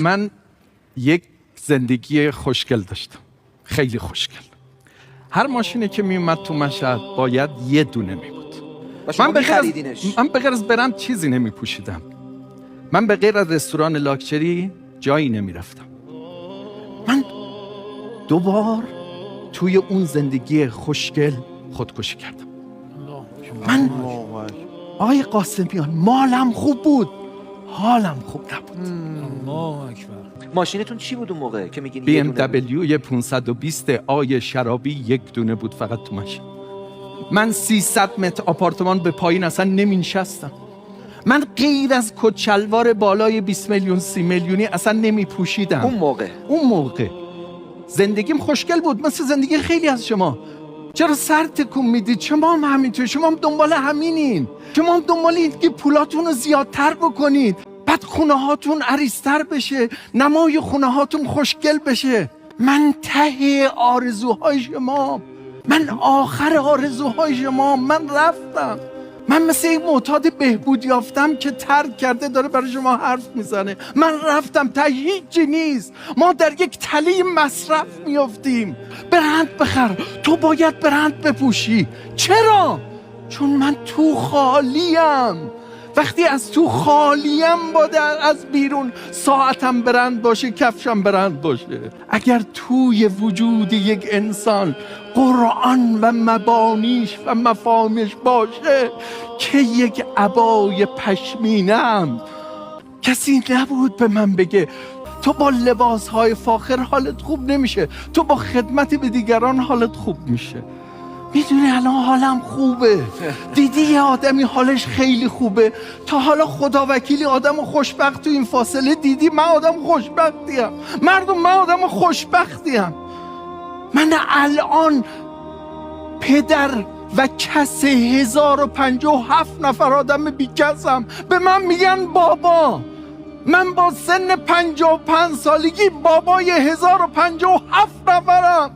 من یک زندگی خوشگل داشتم، خیلی خوشگل. هر ماشینی که می اومد تو مشهد باید یه دونه می بود. من به غیر از برند چیزی نمی پوشیدم. من به غیر از رستوران لاکچری جایی نمی رفتم. من دوبار توی اون زندگی خوشگل خودکشی کردم. من آقای قاسمیان مالم خوب بود، حالم خوب نبود. الله اکبر. ماشینتون چی بود اون موقع که میگین BMW 520 آی شرابی یک دونه بود فقط تو ماشین. من 300 متر آپارتمان به پایین اصلا نمینشستم. من غیر از کت شلوار بالای 20 میلیون 30 میلیونی اصلا نمی پوشیدم. اون موقع زندگیم خوشگل بود، مثل زندگی خیلی از شما. چرا سر تکون میدید؟ شما هم همینطور، شما هم دنبال همینین. شما هم دنبال این که پولاتون رو زیادتر بکنید، بعد خونه هاتون عریض‌تر بشه، نمای خونه هاتون خوشگل بشه. من ته آرزوهای شما، من آخر آرزوهای شما. من رفتم، من مثل یک معتاد بهبود یافتم که ترک کرده داره برای شما حرف میزنه. من رفتم، ته هیچی نیست. ما در یک تله مصرف میافتیم. برند بخر، تو باید برند بپوشی. چرا؟ چون من تو خالیم. وقتی از تو خالیم باید از بیرون ساعتم برند باشه، کفشم برند باشه. اگر توی وجود یک انسان قرآن و مبانیش و مفاهیمش باشه که یک عبای پشمینم، کسی نبود به من بگه تو با لباسهای فاخر حالت خوب نمیشه، تو با خدمت به دیگران حالت خوب میشه. میدونی الان حالم خوبه. دیدی یه آدمی حالش خیلی خوبه؟ تا حالا خدا وکیلی آدم خوشبخت تو این فاصله دیدی؟ من آدم خوشبختیم. مردم، من آدم خوشبختیم. من الان پدر و کس 1057 نفر آدم بیکسم. به من میگن بابا. من با سن 55 سالگی بابای 1057 نفرم.